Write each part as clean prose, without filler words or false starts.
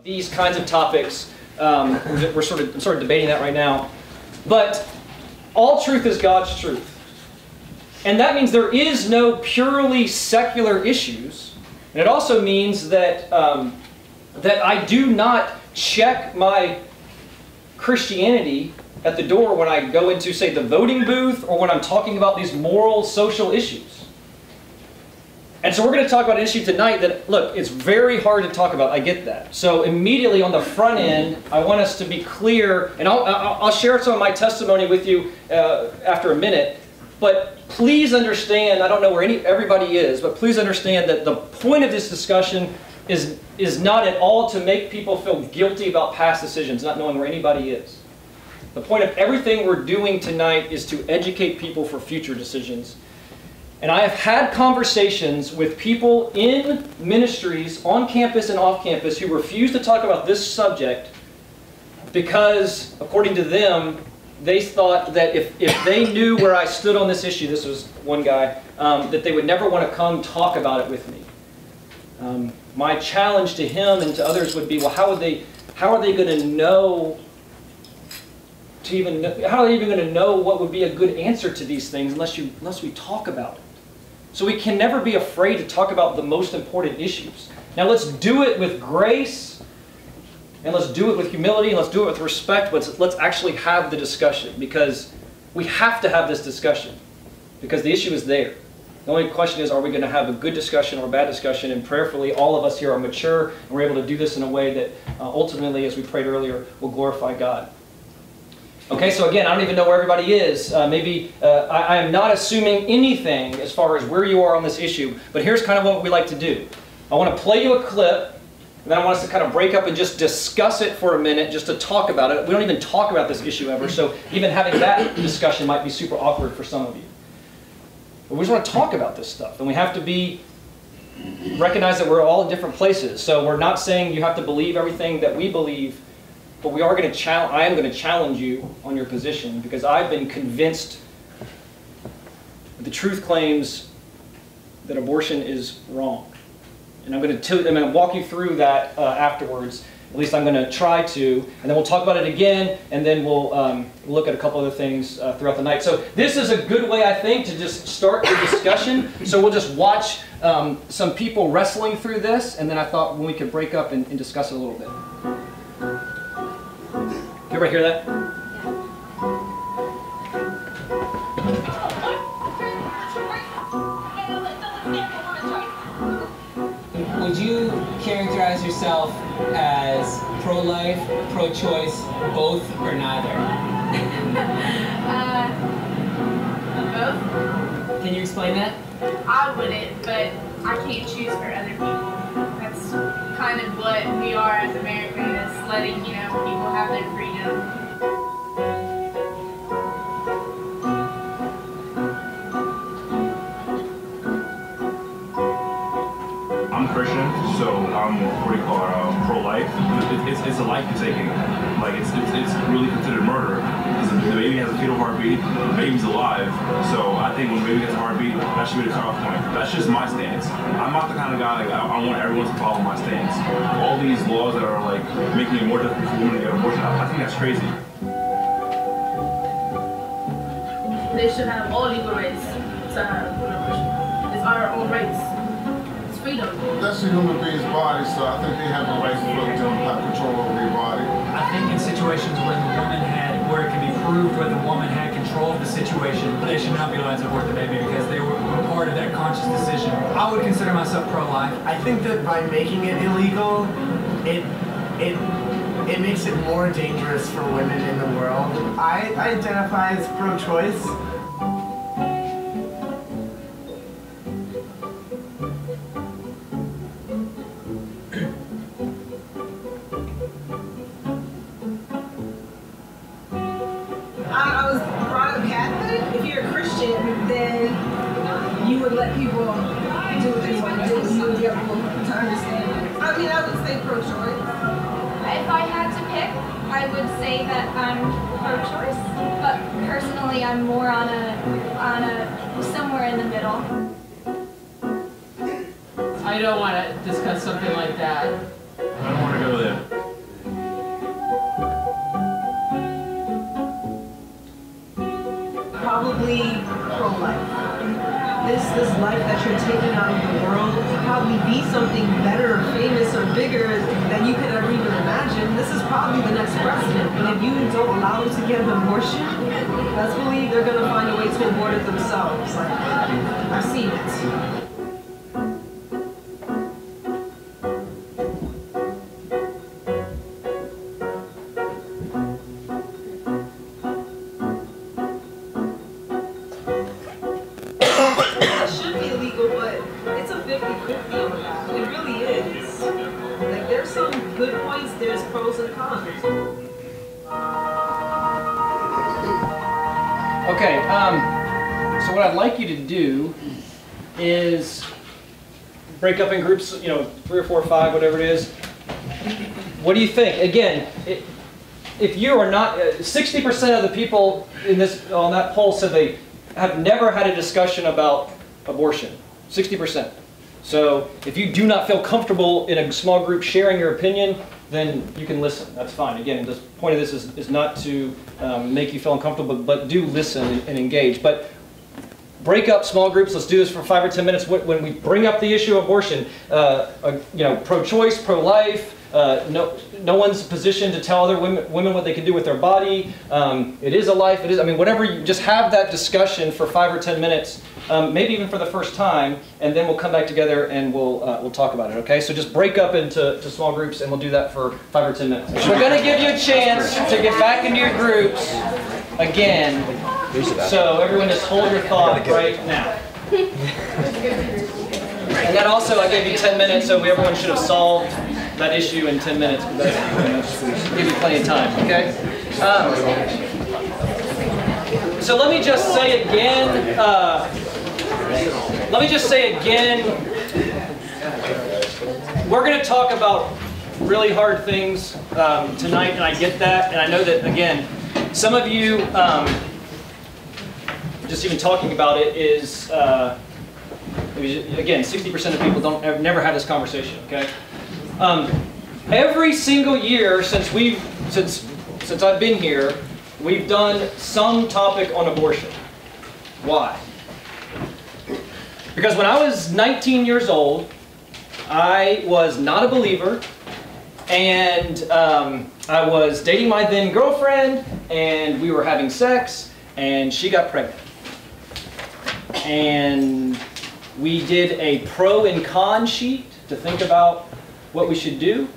these kinds of topics. I'm sort of debating that right now. But all truth is God's truth. And that means there is no purely secular issues. And it also means that, that I do not check my Christianity at the door when I go into, say, the voting booth or when I'm talking about these moral, social issues. And so we're going to talk about an issue tonight that, look, it's very hard to talk about. I get that. So immediately on the front end, I want us to be clear, and I'll share some of my testimony with you after a minute. But please understand, I don't know where everybody is, but please understand that the point of this discussion is not at all to make people feel guilty about past decisions, not knowing where anybody is. The point of everything we're doing tonight is to educate people for future decisions. And I have had conversations with people in ministries on campus and off campus who refuse to talk about this subject because, according to them, they thought that if they knew where I stood on this issue, this was one guy, that they would never want to come talk about it with me. My challenge to him and to others would be, well, how are they going to know how are they even going to know what would be a good answer to these things unless we talk about it? So we can never be afraid to talk about the most important issues. Now let's do it with grace, and let's do it with humility, and let's do it with respect. Let's actually have the discussion, because we have to have this discussion, because the issue is there. The only question is, are we going to have a good discussion or a bad discussion? And prayerfully, all of us here are mature, and we're able to do this in a way that ultimately, as we prayed earlier, will glorify God. Okay, so again, I don't even know where everybody is. I am not assuming anything as far as where you are on this issue, but here's kind of what we like to do. I want to play you a clip, and then I want us to kind of break up and just discuss it for a minute, just to talk about it. We don't even talk about this issue ever, so even having that discussion might be super awkward for some of you. But we just want to talk about this stuff, and we have to recognize that we're all in different places. So we're not saying you have to believe everything that we believe, but I am going to challenge you on your position, because I've been convinced that the truth claims that abortion is wrong. And I'm going to walk you through that afterwards. At least I'm going to try to. And then we'll talk about it again, and then we'll look at a couple other things throughout the night. So this is a good way, I think, to just start the discussion. So we'll just watch some people wrestling through this, and then I thought we could break up and discuss it a little bit. Everybody hear that? Would you characterize yourself as pro-life, pro-choice, both, or neither? Both. Can you explain that? I wouldn't, but I can't choose for other people. That's kind of what we are as Americans, letting, people have their freedom. I'm Christian, so I'm what do you call it, pro-life. It's a life you're taking. Like it's really considered murder, because the baby has a fetal heartbeat, the baby's alive. So I think when the baby has a heartbeat, that should be the cutoff point. That's just my stance. I'm not the kind of guy, I want everyone to follow my stance. All these laws that are like making it more difficult for women to get an abortion, I think that's crazy. They should have all legal rights to have an abortion. It's our own rights. Freedom. That's a human being's body, so I think they have the right to have control over their body. I think in situations where it can be proved where the woman had control of the situation, they should not be allowed to abort the baby because they were part of that conscious decision. I would consider myself pro-life. I think that by making it illegal, it makes it more dangerous for women in the world. I identify as pro-choice. I was brought up Catholic. If you're a Christian, then you would let people do what they want to do. You would be able to understand it. I mean, I would say pro-choice. If I had to pick, I would say that I'm pro-choice, but personally I'm more on a somewhere in the middle. I don't want to discuss something like that. I don't want to go there. probably pro-life. This life that you're taking out of the world could probably be something better, famous, or bigger than you could ever even imagine. This is probably the next president. And if you don't allow them to get an abortion, let's believe they're going to find a way to abort it themselves. Like, I've seen it. There's pros and cons. Okay, so what I'd like you to do is break up in groups, 3 or 4 or 5, whatever it is. What do you think? Again, if you are not, 60% of the people on that poll said they have never had a discussion about abortion. 60%. So if you do not feel comfortable in a small group sharing your opinion, then you can listen. That's fine. Again, the point of this is not to make you feel uncomfortable, but do listen and engage. But break up small groups. Let's do this for 5 or 10 minutes. When we bring up the issue of abortion, pro-choice, pro-life, no one's positioned to tell other women what they can do with their body. It is a life. It is. I mean, whatever. You just have that discussion for 5 or 10 minutes. Maybe even for the first time, and then we'll come back together and we'll talk about it, okay? So just break up into small groups, and we'll do that for 5 or 10 minutes. We're going to give you a chance to get back into your groups again, so everyone just hold your thought right now. And then also I gave you 10 minutes, so everyone should have solved that issue in 10 minutes. Give you plenty of time, okay? So let me just say again, we're going to talk about really hard things tonight, and I get that, and I know that, again, some of you, just even talking about it is, again, 60% of people never had this conversation, okay? Every single year since I've been here, we've done some topic on abortion. Why? Because when I was 19 years old, I was not a believer, and I was dating my then girlfriend, and we were having sex, and she got pregnant. And we did a pro and con sheet to think about what we should do,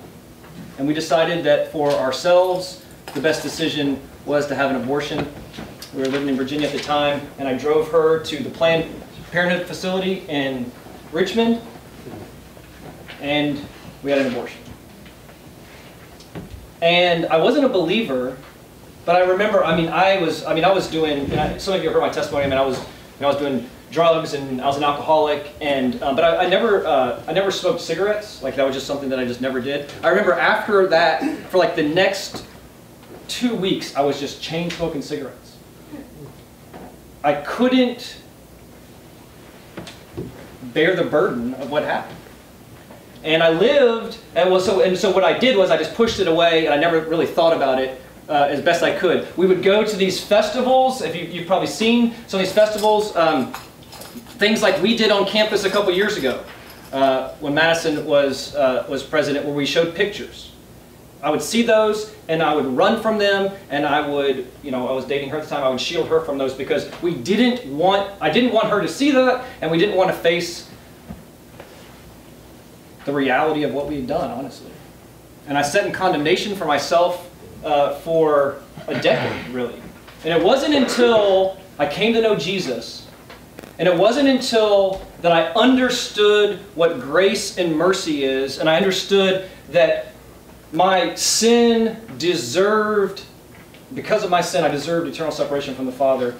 and we decided that for ourselves, the best decision was to have an abortion. We were living in Virginia at the time, and I drove her to the Planned Parenthood facility in Richmond, and we had an abortion. And I wasn't a believer, but I remember, I was doing, some of you heard my testimony, I was doing drugs, and I was an alcoholic, and but I never smoked cigarettes. Like, that was just something that I just never did. I remember after that, for like the next 2 weeks, I was just chain smoking cigarettes. I couldn't bear the burden of what happened. And I lived, and so what I did was I just pushed it away, and I never really thought about it as best I could. We would go to these festivals. If you've probably seen some of these festivals, things like we did on campus a couple years ago when Madison was president, where we showed pictures. I would see those, and I would run from them, and I would, I was dating her at the time, I would shield her from those, because I didn't want her to see that, and we didn't want to face the reality of what we had done, honestly. And I sat in condemnation for myself for a decade, really. And it wasn't until I came to know Jesus, and it wasn't until that I understood what grace and mercy is, and I understood that my sin deserved, because of my sin, I deserved eternal separation from the Father.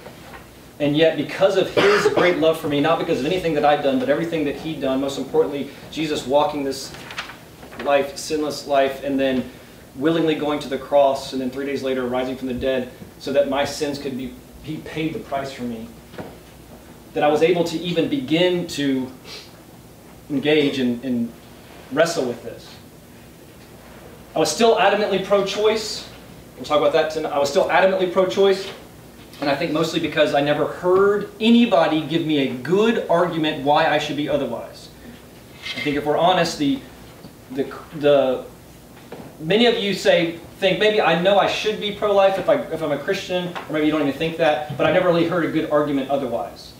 And yet, because of His great love for me, not because of anything that I'd done, but everything that He'd done, most importantly, Jesus walking this life, sinless life, and then willingly going to the cross, and then 3 days later rising from the dead, so that my sins could be, He paid the price for me. That I was able to even begin to engage and wrestle with this. I was still adamantly pro-choice. We'll talk about that tonight. I was still adamantly pro-choice. And I think mostly because I never heard anybody give me a good argument why I should be otherwise. I think if we're honest, many of you think maybe I know I should be pro-life if I'm a Christian, or maybe you don't even think that, but I never really heard a good argument otherwise.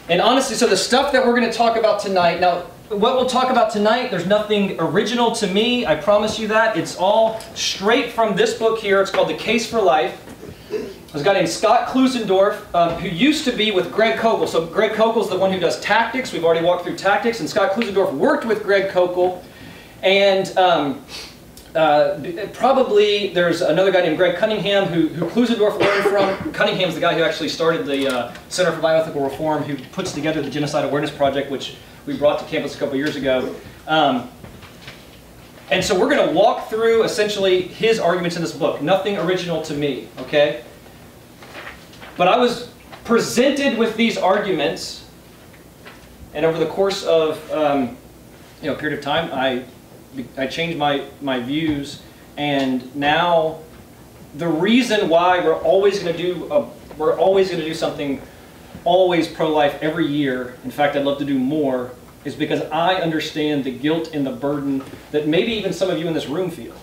And honestly, so the stuff that we're going to talk about tonight, now what we'll talk about tonight, there's nothing original to me, I promise you that. It's all straight from this book here. It's called The Case for Life. There's a guy named Scott Klusendorf, who used to be with Greg Koukl. So Greg Koukl is the one who does tactics. We've already walked through tactics. And Scott Klusendorf worked with Greg Koukl. And probably there's another guy named Greg Cunningham who Klusendorf learned from. Cunningham's the guy who actually started the Center for Bioethical Reform, who puts together the Genocide Awareness Project, which we brought to campus a couple years ago. And so we're going to walk through essentially his arguments in this book. Nothing original to me, okay? But I was presented with these arguments, and over the course of a period of time, I changed my views, and now the reason why we're always going to do something always pro-life every year, in fact I'd love to do more, is because I understand the guilt and the burden that maybe even some of you in this room feel.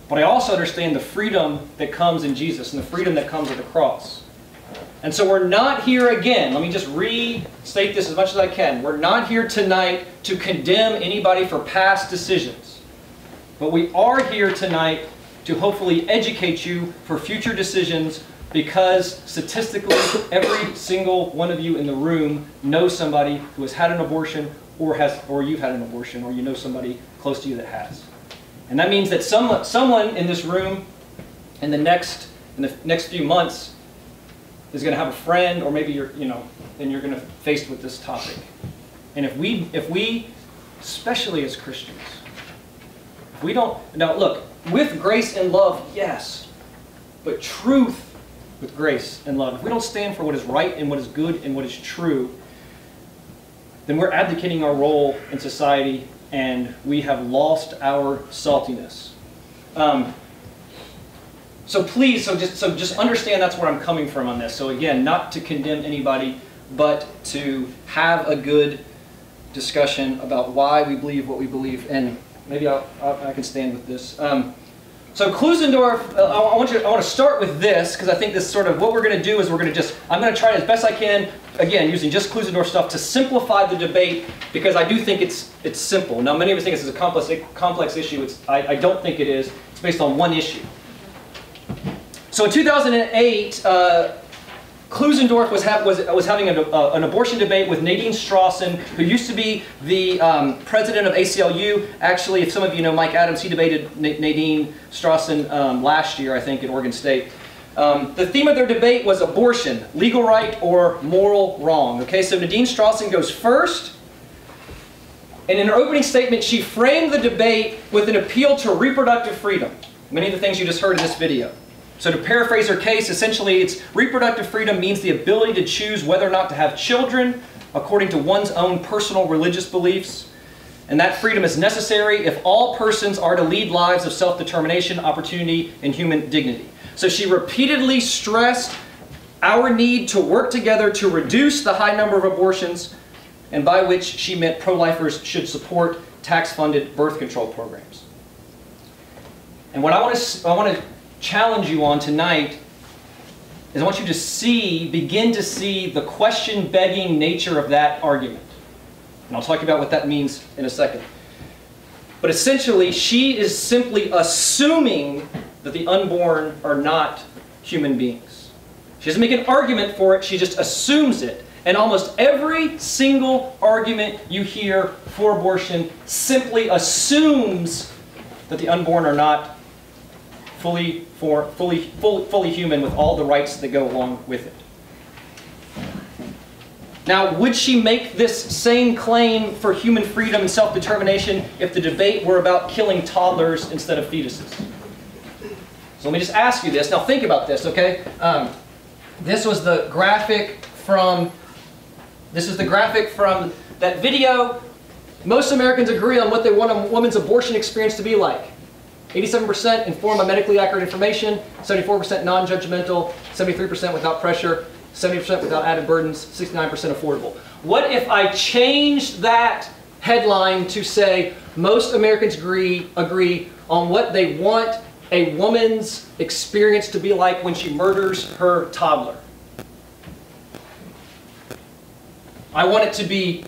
But I also understand the freedom that comes in Jesus and the freedom that comes at the cross. And so we're not here again, let me just restate this as much as I can. We're not here tonight to condemn anybody for past decisions. But we are here tonight to hopefully educate you for future decisions, because statistically every single one of you in the room knows somebody who has had an abortion, or you've had an abortion, or you know somebody close to you that has. And that means that someone in this room in the next few months is going to have a friend, or maybe you're going to face with this topic. And if we, especially as Christians, if we don't, now look, with grace and love, yes, but truth with grace and love. If we don't stand for what is right and what is good and what is true, then we're abdicating our role in society, and we have lost our saltiness. So please, just understand that's where I'm coming from on this. So again, not to condemn anybody, but to have a good discussion about why we believe what we believe. And maybe I can stand with this. So Klusendorf, I want to start with this, because I think this sort of what we're going to do is I'm going to try as best I can, again, using just Klusendorf stuff to simplify the debate, because I do think it's simple. Now, many of us think this is a complex issue. I don't think it is. It's based on one issue. So in 2008, Klusendorf was having an abortion debate with Nadine Strawson, who used to be the president of ACLU. Actually, if some of you know Mike Adams, he debated Nadine Strawson last year, I think, at Oregon State. The theme of their debate was abortion, legal right or moral wrong. Okay, so Nadine Strawson goes first. And in her opening statement, she framed the debate with an appeal to reproductive freedom. Many of the things you just heard in this video. So to paraphrase her case, essentially it's reproductive freedom means the ability to choose whether or not to have children according to one's own personal religious beliefs. And that freedom is necessary if all persons are to lead lives of self-determination, opportunity, and human dignity. So she repeatedly stressed our need to work together to reduce the high number of abortions, and by which she meant pro-lifers should support tax-funded birth control programs. And what I want to challenge you on tonight is I want you to begin to see the question-begging nature of that argument. And I'll talk about what that means in a second. But essentially, she is simply assuming that the unborn are not human beings. She doesn't make an argument for it, she just assumes it. And almost every single argument you hear for abortion simply assumes that the unborn are not fully human with all the rights that go along with it. Now, would she make this same claim for human freedom and self-determination if the debate were about killing toddlers instead of fetuses? So let me just ask you this. Now think about this, okay? This was the graphic from that video. Most Americans agree on what they want a woman's abortion experience to be like. 87% informed by medically accurate information, 74% non-judgmental, 73% without pressure, 70% without added burdens, 69% affordable. What if I changed that headline to say, most Americans agree on what they want a woman's experience to be like when she murders her toddler? I want it to be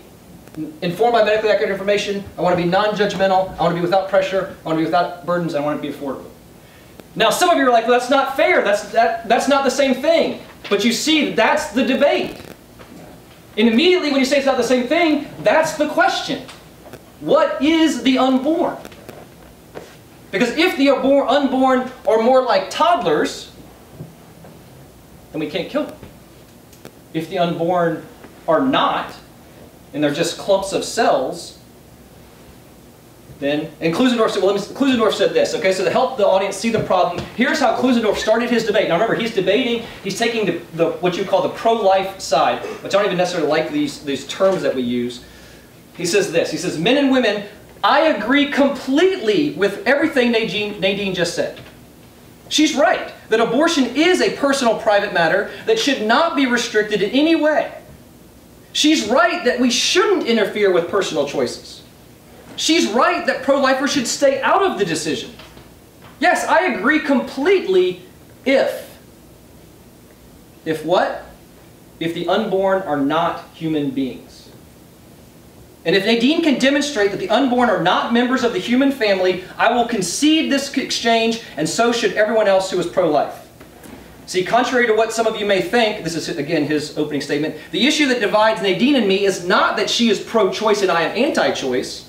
informed by medically accurate information. I want to be non-judgmental. I want to be without pressure. I want to be without burdens. I want it to be affordable. Now, some of you are like, well, that's not fair. That's not the same thing. But you see, that's the debate. And immediately when you say it's not the same thing, that's the question. What is the unborn? Because if the unborn are more like toddlers, then we can't kill them. If the unborn are not, and they're just clumps of cells, then, and Klusendorf said this, okay, so to help the audience see the problem, here's how Klusendorf started his debate. Now remember, he's debating, he's taking what you call the pro-life side, which I don't even necessarily like these terms that we use. He says this, he says, men and women, I agree completely with everything Nadine just said. She's right, that abortion is a personal private matter that should not be restricted in any way. She's right that we shouldn't interfere with personal choices. She's right that pro-lifers should stay out of the decision. Yes, I agree completely if what? If the unborn are not human beings. And if Nadine can demonstrate that the unborn are not members of the human family, I will concede this exchange, and so should everyone else who is pro-life. See, contrary to what some of you may think, this is again his opening statement, the issue that divides Nadine and me is not that she is pro-choice and I am anti-choice.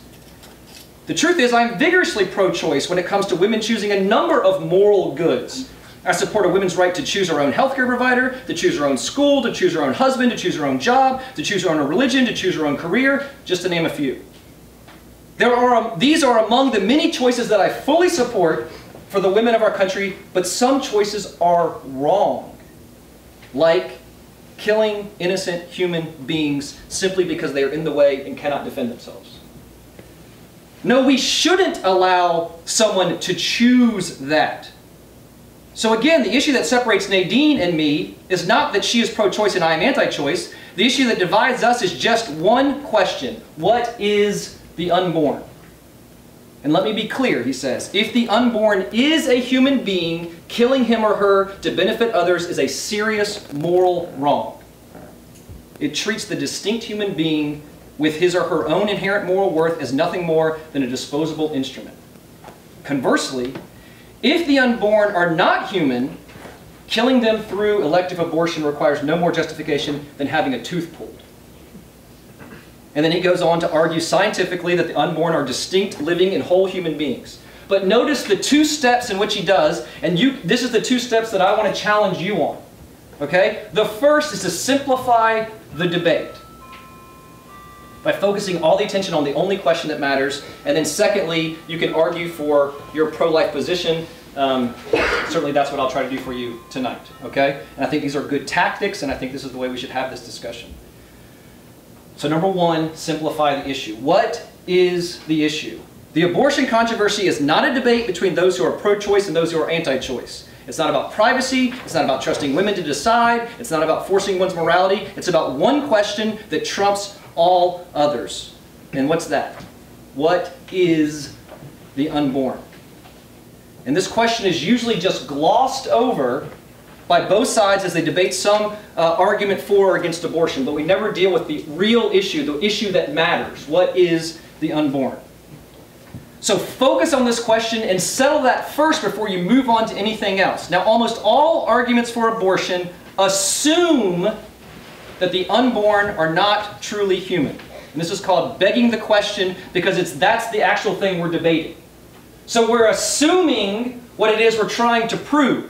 The truth is I am vigorously pro-choice when it comes to women choosing a number of moral goods. I support a woman's right to choose her own healthcare provider, to choose her own school, to choose her own husband, to choose her own job, to choose her own religion, to choose her own career, just to name a few. These are among the many choices that I fully support for the women of our country, but some choices are wrong. Like killing innocent human beings simply because they are in the way and cannot defend themselves. No, we shouldn't allow someone to choose that. So again, the issue that separates Nadine and me is not that she is pro-choice and I am anti-choice. The issue that divides us is just one question. What is the unborn? And let me be clear, he says, if the unborn is a human being, killing him or her to benefit others is a serious moral wrong. It treats the distinct human being with his or her own inherent moral worth as nothing more than a disposable instrument. Conversely, if the unborn are not human, killing them through elective abortion requires no more justification than having a tooth pulled. And then he goes on to argue scientifically that the unborn are distinct, living, and whole human beings. But notice the two steps in which he does, and this is the two steps that I want to challenge you on. Okay? The first is to simplify the debate by focusing all the attention on the only question that matters. And then secondly, you can argue for your pro-life position. Certainly that's what I'll try to do for you tonight. Okay? And I think these are good tactics, and I think this is the way we should have this discussion. So number one, simplify the issue. What is the issue? The abortion controversy is not a debate between those who are pro-choice and those who are anti-choice. It's not about privacy. It's not about trusting women to decide. It's not about forcing one's morality. It's about one question that trumps all others. And what's that? What is the unborn? And this question is usually just glossed over by both sides as they debate some argument for or against abortion, but we never deal with the real issue, the issue that matters. What is the unborn? So focus on this question and settle that first before you move on to anything else. Now, almost all arguments for abortion assume that the unborn are not truly human. And this is called begging the question because that's the actual thing we're debating. So we're assuming what it is we're trying to prove.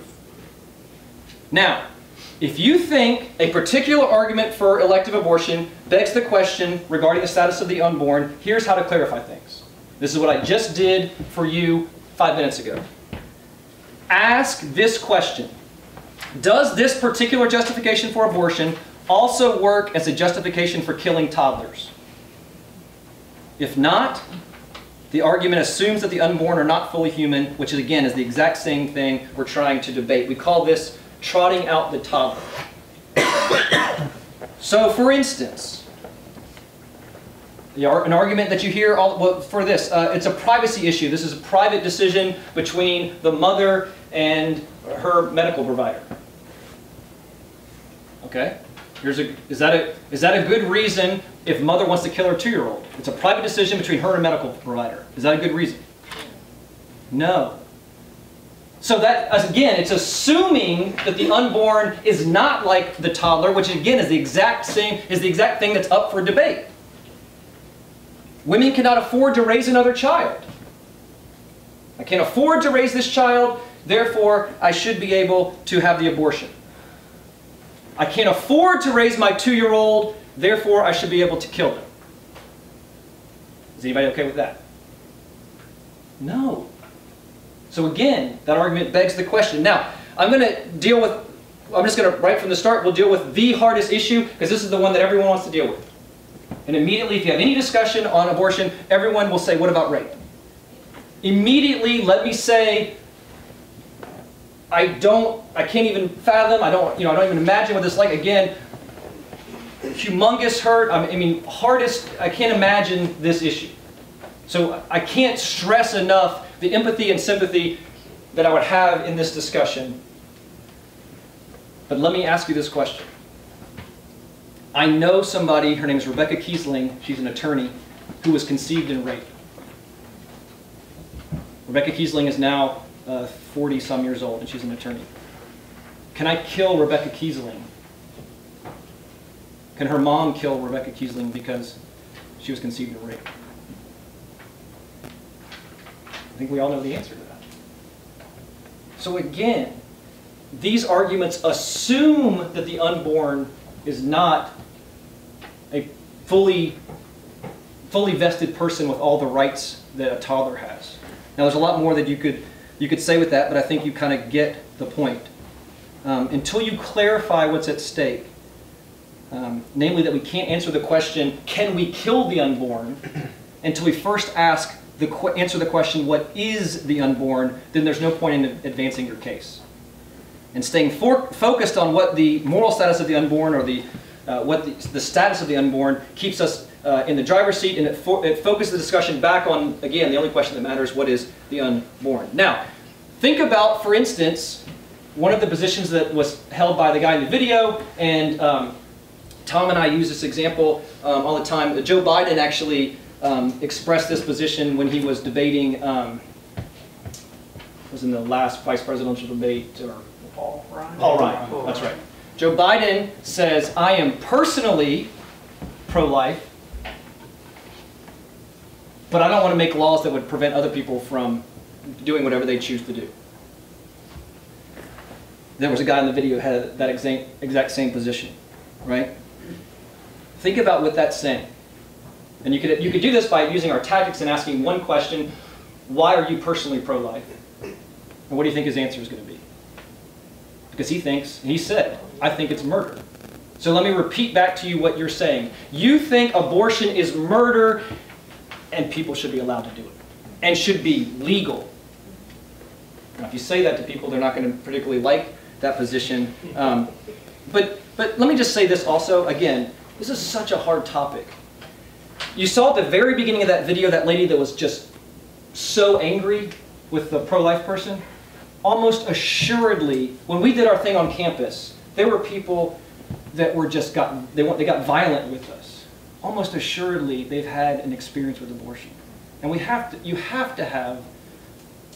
Now, if you think a particular argument for elective abortion begs the question regarding the status of the unborn, here's how to clarify things. This is what I just did for you 5 minutes ago. Ask this question. Does this particular justification for abortion also work as a justification for killing toddlers? If not, The argument assumes that the unborn are not fully human, which is, again, is the exact same thing we're trying to debate. We call this trotting out the toddler. So, for instance, an argument that you hear for this, it's a privacy issue. This is a private decision between the mother and her medical provider. Okay? Is that a good reason if mother wants to kill her 2-year-old? It's a private decision between her and a medical provider. Is that a good reason? No. So that, again, it's assuming that the unborn is not like the toddler, which again is the exact thing that's up for debate. Women cannot afford to raise another child. I can't afford to raise this child, therefore I should be able to have the abortion. I can't afford to raise my 2-year-old, therefore I should be able to kill them. Is anybody okay with that? No. So again, that argument begs the question. Now, I'm just going to, right from the start, we'll deal with the hardest issue, because this is the one that everyone wants to deal with. And immediately, if you have any discussion on abortion, everyone will say, what about rape? Immediately, let me say, I can't even fathom, I don't even imagine what this is like. Again, humongous hurt, hardest, I can't imagine this issue. So I can't stress enough the empathy and sympathy that I would have in this discussion. But let me ask you this question. I know somebody, her name is Rebecca Kiesling, she's an attorney, who was conceived in rape. Rebecca Kiesling is now 40-some years old, and she's an attorney. Can I kill Rebecca Kiesling? Can her mom kill Rebecca Kiesling because she was conceived in rape? I think we all know the answer to that. So again, these arguments assume that the unborn is not a fully vested person with all the rights that a toddler has. Now, there's a lot more that you could say with that, but I think you kind of get the point. Until you clarify what's at stake, namely that we can't answer the question, can we kill the unborn, until we first answer the question, what is the unborn, then there's no point in advancing your case. And staying focused on what the moral status of the unborn or what the status of the unborn keeps us in the driver's seat, and it focuses the discussion back on, again, the only question that matters, what is the unborn. Now, think about, for instance, one of the positions that was held by the guy in the video, and Tom and I use this example all the time. Joe Biden actually expressed this position when he was debating, was in the last vice presidential debate, or Paul Ryan, that's right. Joe Biden says, I am personally pro-life, but I don't want to make laws that would prevent other people from doing whatever they choose to do. There was a guy in the video who had that exact same position, right? Think about what that's saying. And you could do this by using our tactics and asking one question, why are you personally pro-life? And what do you think his answer is going to be? Because he said, I think it's murder. So let me repeat back to you what you're saying. You think abortion is murder and people should be allowed to do it. And should be legal. Now, if you say that to people, they're not going to particularly like that position. But let me just say this also. Again, this is such a hard topic. You saw at the very beginning of that video that lady that was just so angry with the pro-life person. Almost assuredly, when we did our thing on campus, there were people that were just they got violent with us. Almost assuredly, they've had an experience with abortion. And you have to have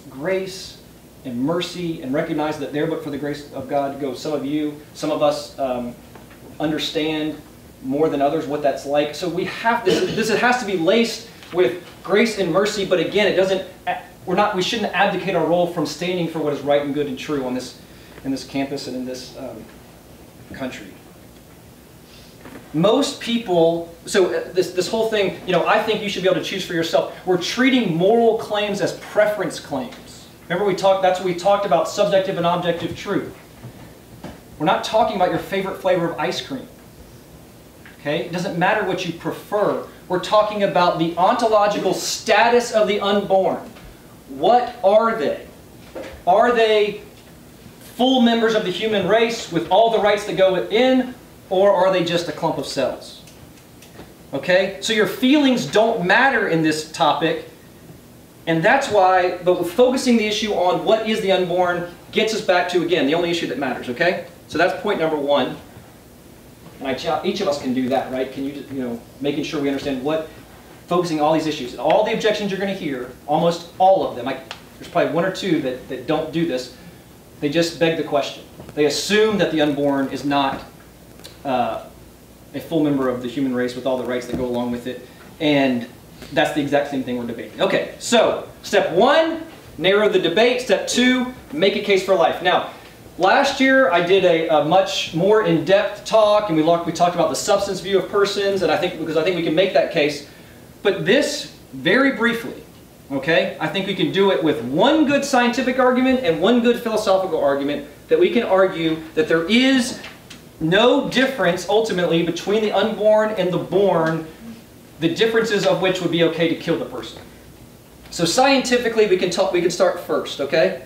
grace and mercy and recognize that there, but for the grace of God, go. Some of us understand more than others what that's like. So we have this has to be laced with grace and mercy, but again, it doesn't. We shouldn't abdicate our role from standing for what is right and good and true in this campus and in this country. Most people, so this whole thing, I think you should be able to choose for yourself. We're treating moral claims as preference claims. Remember that's what we talked about, subjective and objective truth. We're not talking about your favorite flavor of ice cream. Okay? It doesn't matter what you prefer. we're talking about the ontological status of the unborn. What are they? Are they full members of the human race with all the rights that go in, or are they just a clump of cells? Okay? So your feelings don't matter in this topic, and that's why, but focusing the issue on what is the unborn gets us back to, again, the only issue that matters, okay? So that's point number one. And each of us can do that, right? Can you making sure we understand what, focusing all these issues. All the objections you're going to hear, almost all of them, there's probably one or two that don't do this, they just beg the question. They assume that the unborn is not a full member of the human race with all the rights that go along with it. And that's the exact same thing we're debating. Okay, so step one, narrow the debate. Step two, make a case for life. Now, last year I did a much more in-depth talk, and we talked about the substance view of persons, and because I think we can make that case. But this, very briefly, okay, I think we can do it with one good scientific argument and one good philosophical argument, that we can argue that there is no difference ultimately between the unborn and the born, the differences of which would be okay to kill the person. So scientifically, we can start first, okay?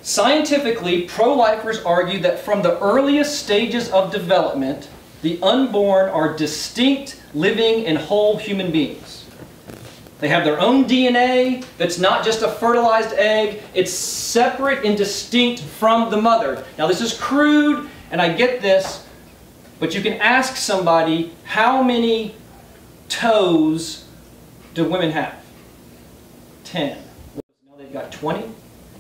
Scientifically, pro-lifers argue that from the earliest stages of development, the unborn are distinct, living, and whole human beings. They have their own DNA that's not just a fertilized egg. It's separate and distinct from the mother. Now, this is crude, and I get this, but you can ask somebody, how many toes do women have? 10. Now they've got 20.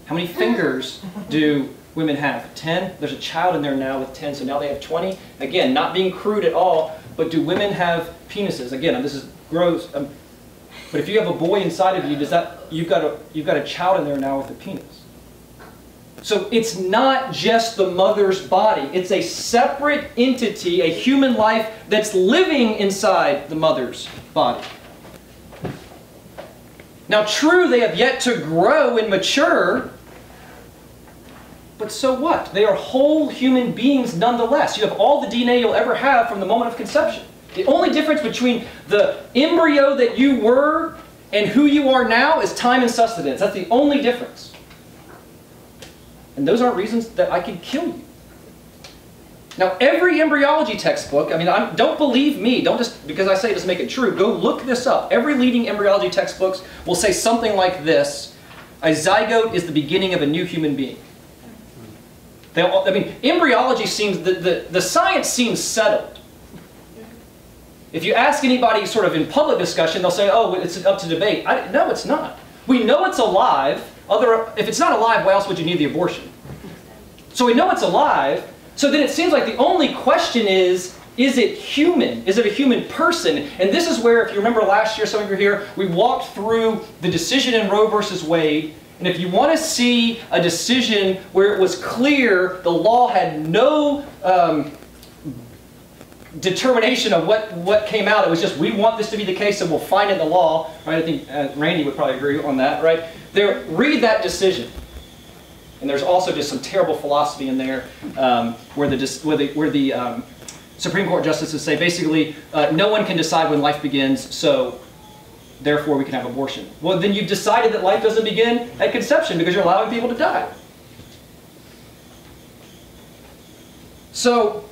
How many fingers do women have? 10. There's a child in there now with 10, so now they have 20. Again, not being crude at all, but do women have penises? Again, this is gross. But if you have a boy inside of you, you've got a child in there now with a penis. So it's not just the mother's body. It's a separate entity, a human life that's living inside the mother's body. Now, true, they have yet to grow and mature, but so what? They are whole human beings nonetheless. You have all the DNA you'll ever have from the moment of conception. The only difference between the embryo that you were and who you are now is time and sustenance. That's the only difference. And those aren't reasons that I could kill you. Now, every embryology textbook, don't believe me, don't just because I say it doesn't make it true, go look this up. Every leading embryology textbooks will say something like this: a zygote is the beginning of a new human being. Embryology seems, the science seems settled. If you ask anybody sort of in public discussion, they'll say, oh, it's up to debate. No, it's not. We know it's alive. If it's not alive, why else would you need the abortion? So we know it's alive. So then it seems like the only question is it human? Is it a human person? And this is where, if you remember last year, some of you were here, we walked through the decision in Roe versus Wade. And if you want to see a decision where it was clear the law had no determination of what came out, it was just, we want this to be the case and we'll find it in the law, right? I think Randy would probably agree on that, right? Read that decision. And there's also just some terrible philosophy in there where the Supreme Court justices say basically no one can decide when life begins, so therefore we can have abortion. Well, then you've decided that life doesn't begin at conception because you're allowing people to die. So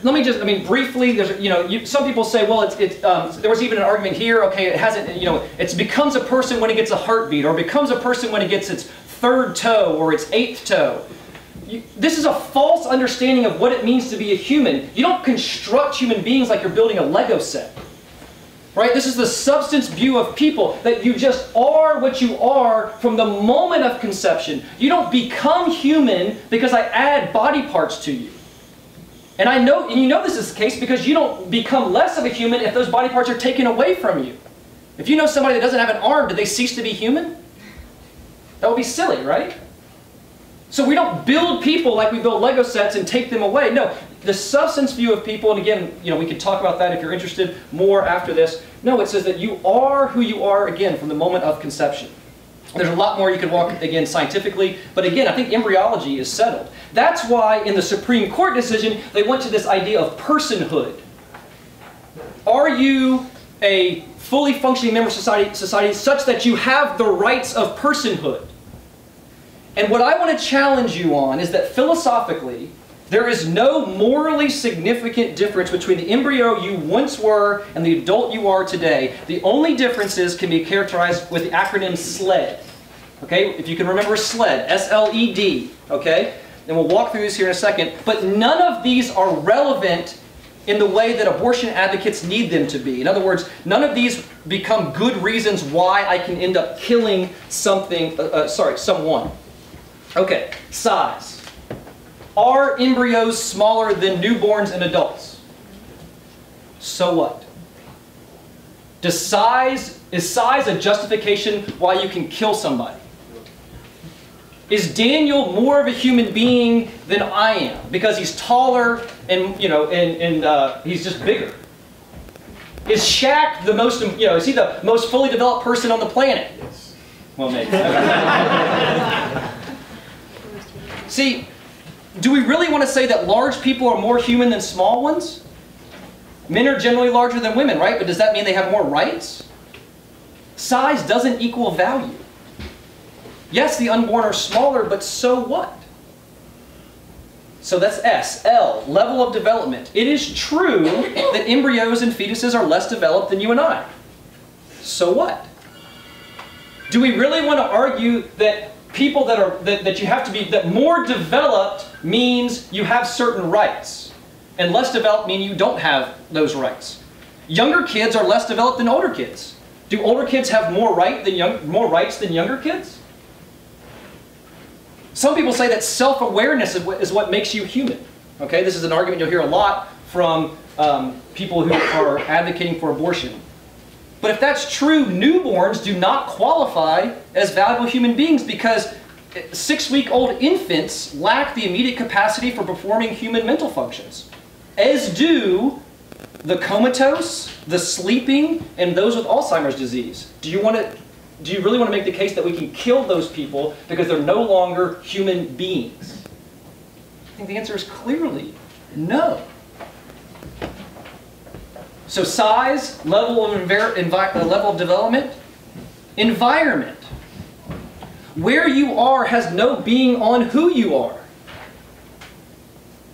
let me just, briefly, there's, some people say, well, there was even an argument here, okay, it hasn't, it becomes a person when it gets a heartbeat, or becomes a person when it gets its third toe or its eighth toe. This is a false understanding of what it means to be a human. You don't construct human beings like you're building a Lego set. Right? This is the substance view of people, that you just are what you are from the moment of conception. You don't become human because I add body parts to you. And you know this is the case because you don't become less of a human if those body parts are taken away from you. If you know somebody that doesn't have an arm, do they cease to be human? That would be silly, right? So we don't build people like we build Lego sets and take them away. No, the substance view of people, and again, we can talk about that if you're interested more after this. No, it says that you are who you are, again, from the moment of conception. There's a lot more you could walk, again, scientifically, but again, I think embryology is settled. That's why in the Supreme Court decision, they went to this idea of personhood. Are you a fully functioning member of society such that you have the rights of personhood. And what I want to challenge you on is that philosophically, there is no morally significant difference between the embryo you once were and the adult you are today. The only differences can be characterized with the acronym SLED. Okay, if you can remember SLED, S-L-E-D, okay? And we'll walk through this here in a second. But none of these are relevant in the way that abortion advocates need them to be. In other words, none of these become good reasons why I can end up killing someone. Okay, size. Are embryos smaller than newborns and adults? So what? Is size a justification why you can kill somebody? Is Daniel more of a human being than I am because he's taller and he's just bigger? Is Shaq the most, is he the most fully developed person on the planet? Yes. Well, maybe. See, do we really want to say that large people are more human than small ones? Men are generally larger than women, right? But does that mean they have more rights? Size doesn't equal value. Yes, the unborn are smaller, but so what? So that's S. L, level of development. It is true that embryos and fetuses are less developed than you and I. So what? Do we really want to argue that people that more developed means you have certain rights, and less developed mean you don't have those rights? Younger kids are less developed than older kids. Do older kids have more rights than younger kids? Some people say that self-awareness is what makes you human. Okay, this is an argument you'll hear a lot from people who are advocating for abortion. But if that's true, newborns do not qualify as valuable human beings because 6-week-old infants lack the immediate capacity for performing human mental functions, as do the comatose, the sleeping, and those with Alzheimer's disease. Do you really want to make the case that we can kill those people because they're no longer human beings? I think the answer is clearly no. So size, level of development, environment. Where you are has no being on who you are.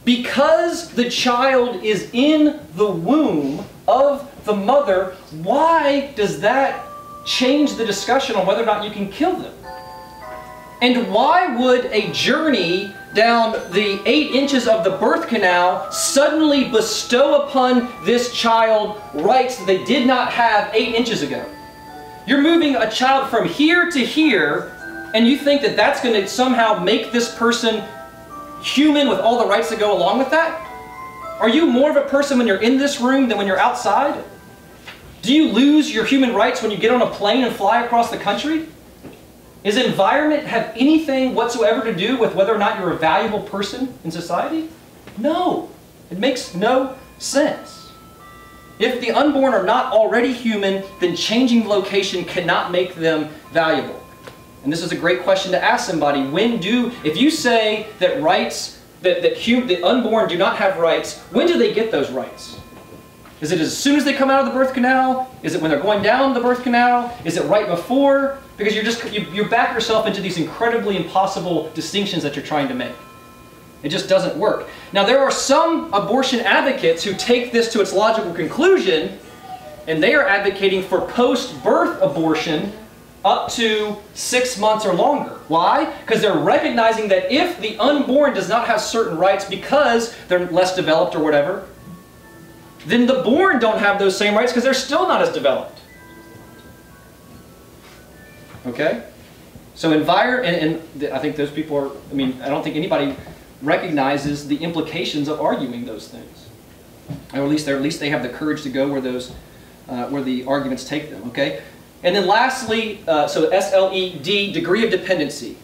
Because the child is in the womb of the mother, why does that change the discussion on whether or not you can kill them? And why would a journey down the 8 inches of the birth canal suddenly bestow upon this child rights that they did not have 8 inches ago? You're moving a child from here to here, and you think that that's going to somehow make this person human with all the rights that go along with that? Are you more of a person when you're in this room than when you're outside? Do you lose your human rights when you get on a plane and fly across the country? Does environment have anything whatsoever to do with whether or not you're a valuable person in society? No. It makes no sense. If the unborn are not already human, then changing location cannot make them valuable. And this is a great question to ask somebody. If you say that the unborn do not have rights, when do they get those rights? Is it as soon as they come out of the birth canal? Is it when they're going down the birth canal? Is it right before? Because you back yourself into these incredibly impossible distinctions that you're trying to make. It just doesn't work. Now there are some abortion advocates who take this to its logical conclusion, and they are advocating for post-birth abortion up to 6 months or longer. Why? Because they're recognizing that if the unborn does not have certain rights because they're less developed or whatever, then the born don't have those same rights because they're still not as developed. Okay? So and I think those people are, I don't think anybody recognizes the implications of arguing those things. Or at least they have the courage to go where the arguments take them. Okay? And then lastly, so SLED, degree of dependency.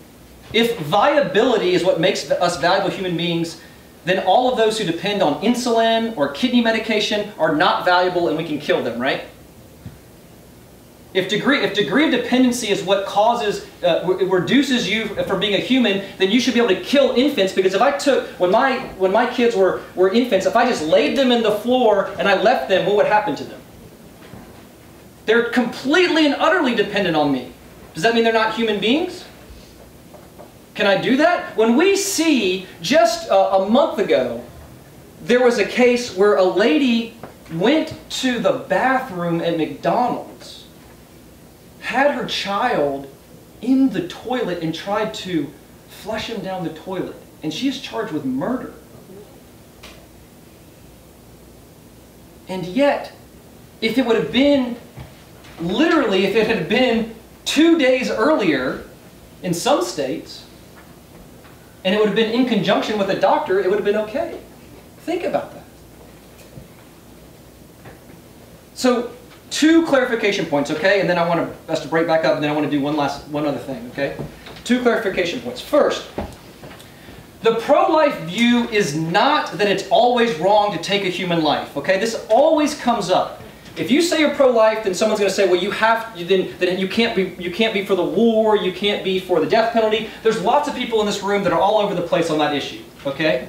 If viability is what makes us valuable human beings, then all of those who depend on insulin or kidney medication are not valuable and we can kill them, right? If degree of dependency is what causes, reduces you from being a human, then you should be able to kill infants, because if I took, when my kids were infants, if I just laid them in the floor and I left them, what would happen to them? They're completely and utterly dependent on me. Does that mean they're not human beings? Can I do that? When we see, just a month ago, there was a case where a lady went to the bathroom at McDonald's, had her child in the toilet and tried to flush him down the toilet. And she is charged with murder. And yet, if it would have been, literally, if it had been 2 days earlier in some states, and it would have been in conjunction with a doctor, it would have been okay. Think about that. So, 2 clarification points, okay? And then I want us to break back up, and then I want to do one other thing, okay? 2 clarification points. First, the pro-life view is not that it's always wrong to take a human life, okay? This always comes up. If you say you're pro-life, then someone's going to say, well, then you can't be for the war, you can't be for the death penalty. There's lots of people in this room that are all over the place on that issue, okay?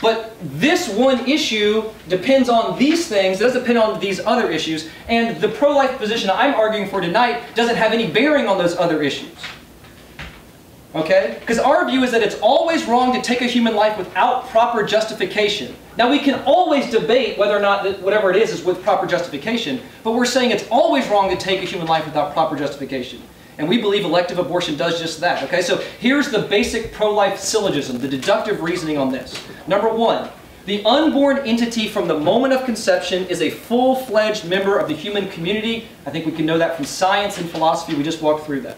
But this one issue depends on these things, it doesn't depend on these other issues, and the pro-life position I'm arguing for tonight doesn't have any bearing on those other issues. Okay? Because our view is that it's always wrong to take a human life without proper justification. Now we can always debate whether or not whatever it is with proper justification, but we're saying it's always wrong to take a human life without proper justification. And we believe elective abortion does just that. Okay, so here's the basic pro-life syllogism, the deductive reasoning on this. Number 1, the unborn entity from the moment of conception is a full-fledged member of the human community. I think we can know that from science and philosophy. We just walked through that.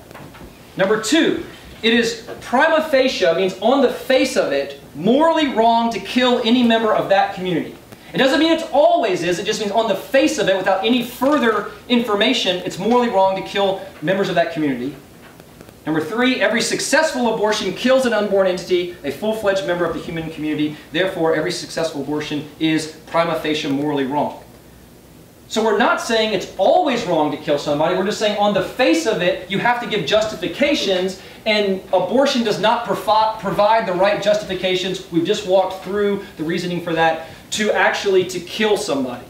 Number 2, it is prima facie, means on the face of it, morally wrong to kill any member of that community. It doesn't mean it always is, it just means on the face of it, without any further information, it's morally wrong to kill members of that community. Number 3, every successful abortion kills an unborn entity, a full-fledged member of the human community. Therefore, every successful abortion is prima facie morally wrong. So we're not saying it's always wrong to kill somebody, we're just saying on the face of it, you have to give justifications, and abortion does not provide the right justifications. We've just walked through the reasoning for that, to kill somebody.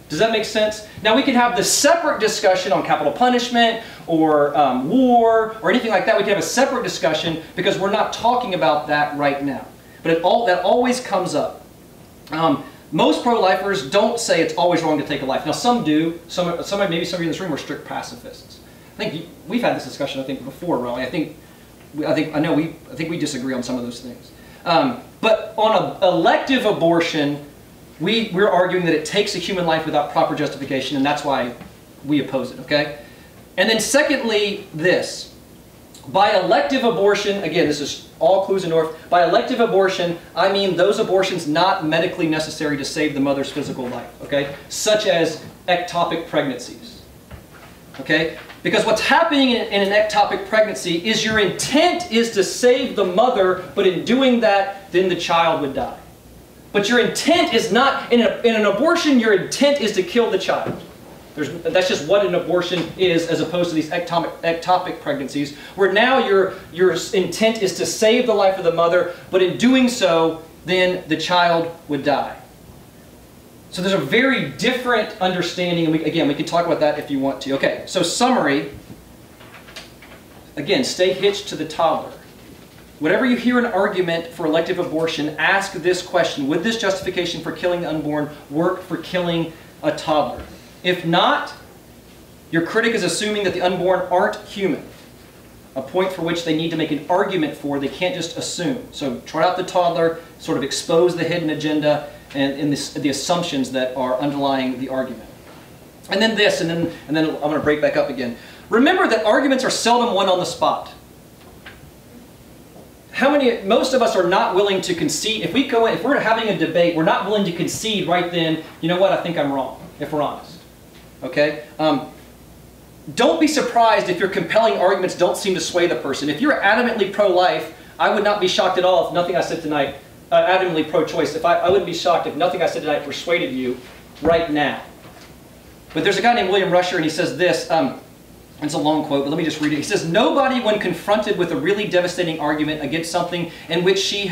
Does that make sense? Now we can have the separate discussion on capital punishment or war or anything like that. We can have a separate discussion because we're not talking about that right now. But that always comes up. Most pro-lifers don't say it's always wrong to take a life. Now some do. Maybe some of you in this room are strict pacifists. I think we've had this discussion. I think before, Riley. I think we disagree on some of those things. But on an elective abortion, we're arguing that it takes a human life without proper justification, and that's why we oppose it. Okay. And then secondly, this. By elective abortion, again, this is all clues in north. By elective abortion, I mean those abortions not medically necessary to save the mother's physical life, okay? Such as ectopic pregnancies, okay? Because what's happening in an ectopic pregnancy is your intent is to save the mother, but in doing that, then the child would die. But your intent is not, in an abortion, your intent is to kill the child. That's just what an abortion is, as opposed to these ectopic pregnancies, where now your intent is to save the life of the mother, but in doing so, then the child would die. So there's a very different understanding, and again, we can talk about that if you want to. Okay, so summary. Again, stay hitched to the toddler. Whenever you hear an argument for elective abortion, ask this question: would this justification for killing the unborn work for killing a toddler? If not, your critic is assuming that the unborn aren't human, a point for which they need to make an argument for. They can't just assume. So trot out the toddler, sort of expose the hidden agenda and the assumptions that are underlying the argument. And then this, and then I'm going to break back up again. Remember that arguments are seldom won on the spot. Most of us are not willing to concede. If we're having a debate, we're not willing to concede right then, you know what, I think I'm wrong, if we're honest. Okay? Don't be surprised if your compelling arguments don't seem to sway the person. If you're adamantly pro-life, I would not be shocked at all if nothing I said tonight, adamantly pro-choice, I wouldn't be shocked if nothing I said tonight persuaded you right now. But there's a guy named William Rusher, and he says this, it's a long quote, but let me just read it. He says, "Nobody, when confronted with a really devastating argument against something in which she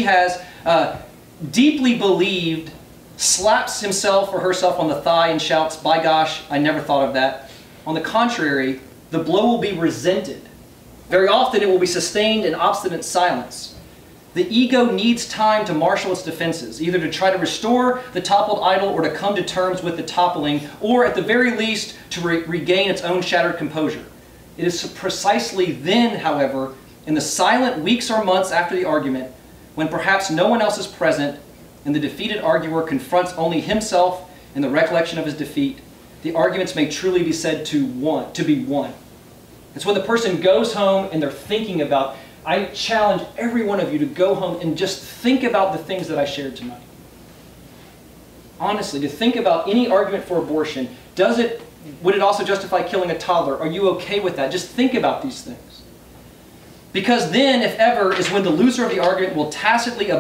has deeply believed slaps himself or herself on the thigh and shouts, "By gosh, I never thought of that." On the contrary, the blow will be resented. Very often it will be sustained in obstinate silence. The ego needs time to marshal its defenses, either to try to restore the toppled idol or to come to terms with the toppling, or at the very least to regain its own shattered composure. It is precisely then, however, in the silent weeks or months after the argument, when perhaps no one else is present and the defeated arguer confronts only himself in the recollection of his defeat, the arguments may truly be said to be won. It's when the person goes home and they're thinking about, I challenge every one of you to go home and just think about the things that I shared tonight. Honestly, to think about any argument for abortion. Would it also justify killing a toddler? Are you okay with that? Just think about these things. Because then, if ever, is when the loser of the argument will tacitly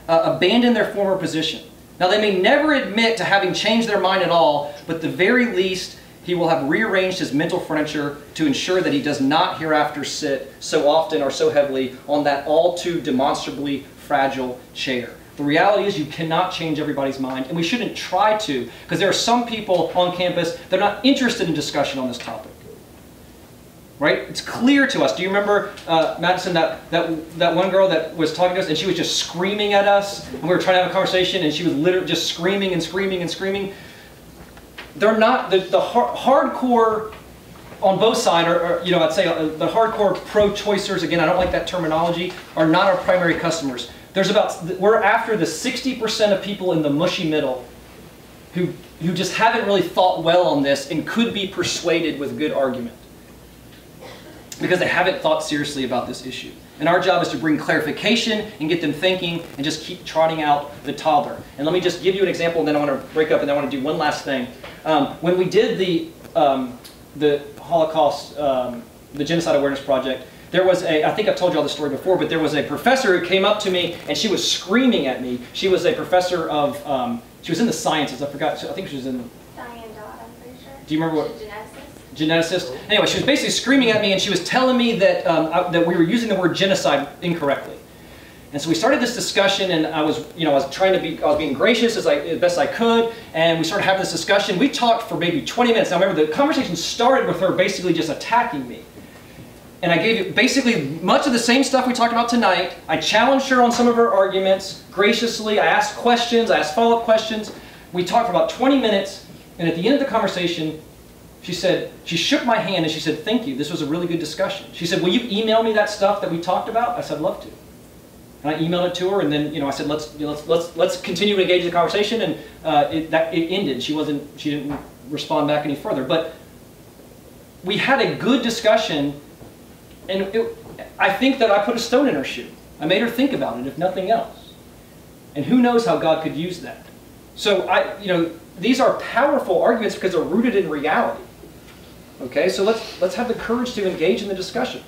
abandon their former position. Now, they may never admit to having changed their mind at all, but at the very least, he will have rearranged his mental furniture to ensure that he does not hereafter sit so often or so heavily on that all too demonstrably fragile chair. The reality is you cannot change everybody's mind, and we shouldn't try to, because there are some people on campus that are not interested in discussion on this topic. Right? It's clear to us. Do you remember, Madison, that one girl that was talking to us, and she was just screaming at us, and we were trying to have a conversation, and she was literally just screaming and screaming and screaming? They're not, the hardcore on both sides, or I'd say the hardcore pro-choicers, again, I don't like that terminology, are not our primary customers. We're after the 60% of people in the mushy middle who just haven't really thought well on this and could be persuaded with good argument, because they haven't thought seriously about this issue. And our job is to bring clarification and get them thinking and just keep trotting out the toddler. And let me just give you an example, and then I want to break up, and then I want to do one last thing. When we did the Holocaust, the Genocide Awareness Project, there was I think I've told you all this story before, but there was a professor who came up to me, and she was screaming at me. She was a professor of, she was in the sciences, I think she was in... Diane Dodd, I'm pretty sure. Do you remember what? Geneticist. Anyway, she was basically screaming at me, and she was telling me that, that we were using the word genocide incorrectly. And so we started this discussion, and I was being gracious as best I could, and we started having this discussion. We talked for maybe 20 minutes. Now remember, the conversation started with her basically just attacking me. And I gave you basically much of the same stuff we talked about tonight. I challenged her on some of her arguments graciously. I asked questions, I asked follow-up questions. We talked for about 20 minutes, and at the end of the conversation, she shook my hand and she said, "Thank you, this was a really good discussion." She said, "Will you email me that stuff that we talked about?" I said, "I'd love to." And I emailed it to her, and then I said, let's continue to engage the conversation, and it ended. She didn't respond back any further. But we had a good discussion, and I think that I put a stone in her shoe. I made her think about it, if nothing else. And who knows how God could use that. So these are powerful arguments because they're rooted in reality. Okay, so let's have the courage to engage in the discussion.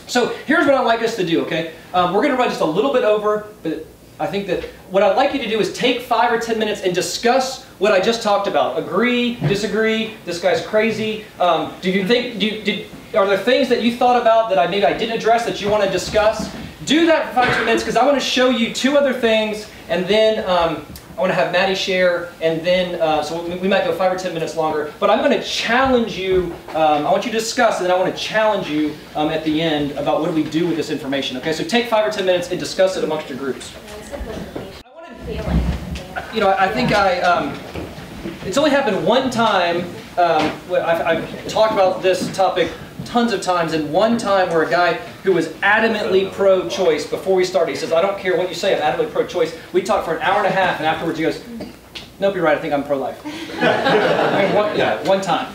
So here's what I'd like us to do, okay? We're going to run just a little bit over, but I think that what I'd like you to do is take 5 or 10 minutes and discuss what I just talked about. Agree, disagree, this guy's crazy. Are there things that you thought about that maybe I didn't address that you want to discuss? Do that for 5 or 10 minutes, because I want to show you 2 other things, and then I want to have Maddie share, and then, so we might go 5 or 10 minutes longer, but I'm going to challenge you, I want you to discuss, and then I want to challenge you at the end about what do we do with this information, okay? So take 5 or 10 minutes and discuss it amongst your groups. I think it's only happened one time. I've talked about this topic tons of times, and one time where a guy who was adamantly pro-choice before we started, he says, "I don't care what you say, I'm adamantly pro-choice." We talked for an hour and a half, and afterwards he goes, "Nope, you're right, I think I'm pro-life." One time.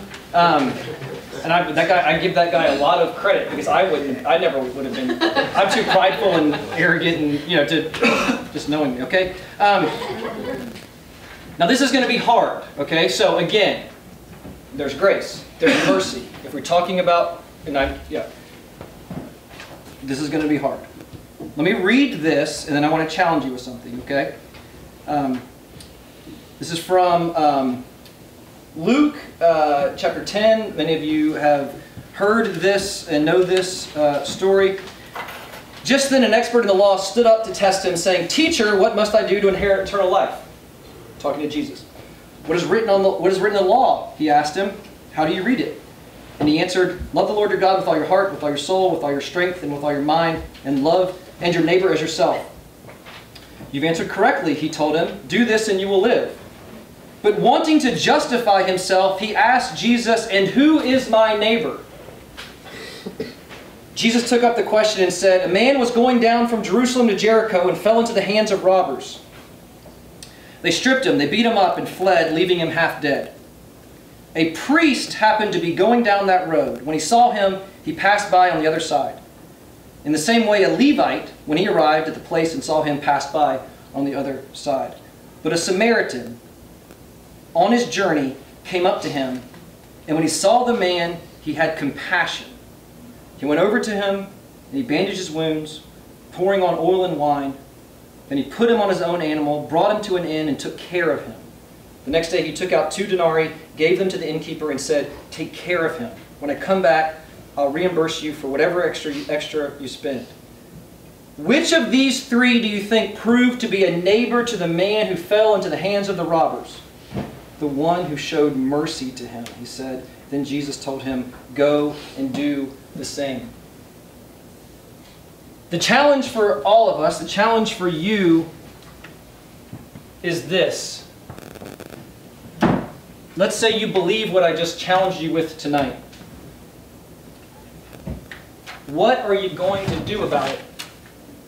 And I give that guy a lot of credit, because I never would have been. I'm too prideful and arrogant, and to just knowing me. Okay. Now this is going to be hard. Okay. So again, there's grace, there's mercy. If we're talking about, this is going to be hard. Let me read this, and then I want to challenge you with something. Okay. This is from Luke chapter 10. Many of you have heard this and know this story. Just then an expert in the law stood up to test him, saying, "Teacher, what must I do to inherit eternal life?" talking to Jesus. What is written in the law? He asked him. How do you read it? And he answered, love the Lord your God with all your heart, with all your soul, with all your strength, and with all your mind, and love and your neighbor as yourself. You've answered correctly, he told him. Do this and you will live. But wanting to justify himself, he asked Jesus, and who is my neighbor? Jesus took up the question and said, a man was going down from Jerusalem to Jericho and fell into the hands of robbers. They stripped him, they beat him up and fled, leaving him half dead. A priest happened to be going down that road. When he saw him, he passed by on the other side. In the same way, a Levite, when he arrived at the place and saw him, passed by on the other side. But a Samaritan, on his journey, came up to him, and when he saw the man, he had compassion. He went over to him, and he bandaged his wounds, pouring on oil and wine. Then he put him on his own animal, brought him to an inn, and took care of him. The next day he took out 2 denarii, gave them to the innkeeper, and said, take care of him. When I come back, I'll reimburse you for whatever extra you spend. Which of these 3 do you think proved to be a neighbor to the man who fell into the hands of the robbers? The one who showed mercy to him, he said. Then Jesus told him, go and do the same. The challenge for all of us, the challenge for you, is this. Let's say you believe what I just challenged you with tonight. What are you going to do about it?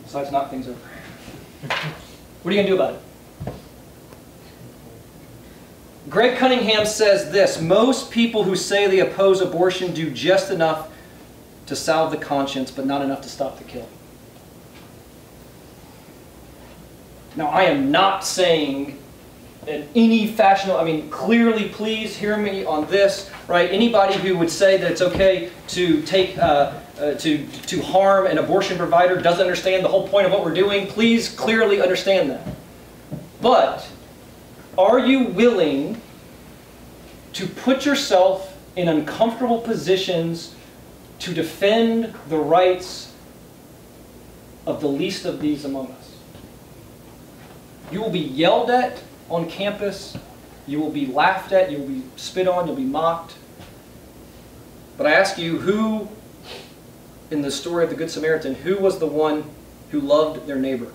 Besides knock things over. What are you going to do about it? Greg Cunningham says this, most people who say they oppose abortion do just enough to salve the conscience, but not enough to stop the killing. Now, I am not saying in any fashion, clearly, please hear me on this, right? Anybody who would say that it's okay to take, to harm an abortion provider doesn't understand the whole point of what we're doing. Please clearly understand that. But are you willing to put yourself in uncomfortable positions to defend the rights of the least of these among us? You will be yelled at on campus. You will be laughed at. You will be spit on. You'll be mocked. But I ask you, who, in the story of the Good Samaritan, who was the one who loved their neighbor?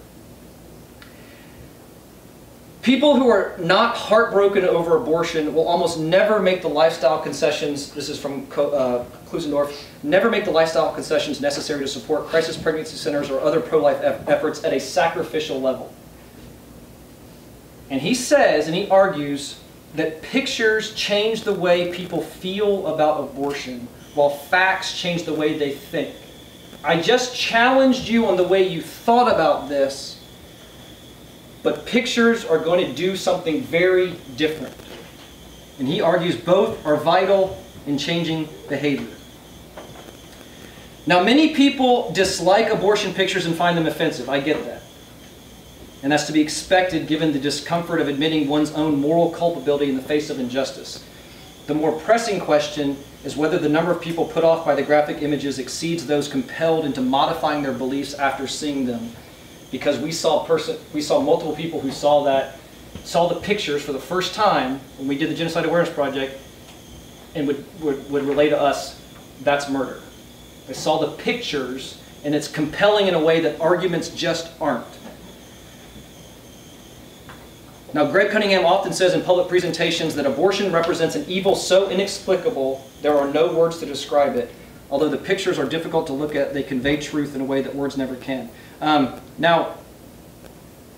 People who are not heartbroken over abortion will almost never make the lifestyle concessions, this is from Klusendorf, never make the lifestyle concessions necessary to support crisis pregnancy centers or other pro-life efforts at a sacrificial level. And he says, and he argues, that pictures change the way people feel about abortion, while facts change the way they think. I just challenged you on the way you thought about this, but pictures are going to do something very different. And he argues both are vital in changing behavior. Now, many people dislike abortion pictures and find them offensive. I get that. And that's to be expected given the discomfort of admitting one's own moral culpability in the face of injustice. The more pressing question is whether the number of people put off by the graphic images exceeds those compelled into modifying their beliefs after seeing them. Because we saw multiple people who saw the pictures for the first time when we did the Genocide Awareness Project and would relay to us, that's murder. They saw the pictures and it's compelling in a way that arguments just aren't. Now, Greg Cunningham often says in public presentations that abortion represents an evil so inexplicable there are no words to describe it. Although the pictures are difficult to look at, they convey truth in a way that words never can. Now,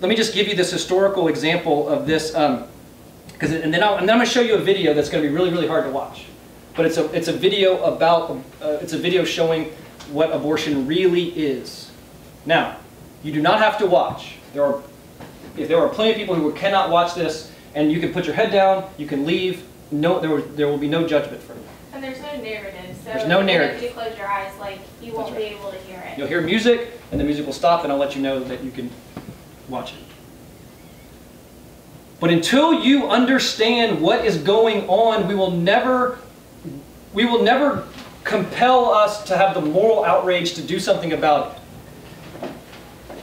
let me just give you this historical example of this, and then I'm going to show you a video that's going to be really, really hard to watch. But it's a video about it's a video showing what abortion really is. Now, you do not have to watch. If there are plenty of people who cannot watch this, and you can put your head down, you can leave. No, there will be no judgment from you. And there's no narrative. So there's no narrative. If you close your eyes, you won't be able to hear it. You'll hear music, and the music will stop, and I'll let you know that you can watch it. But until you understand what is going on, we will never compel us to have the moral outrage to do something about it.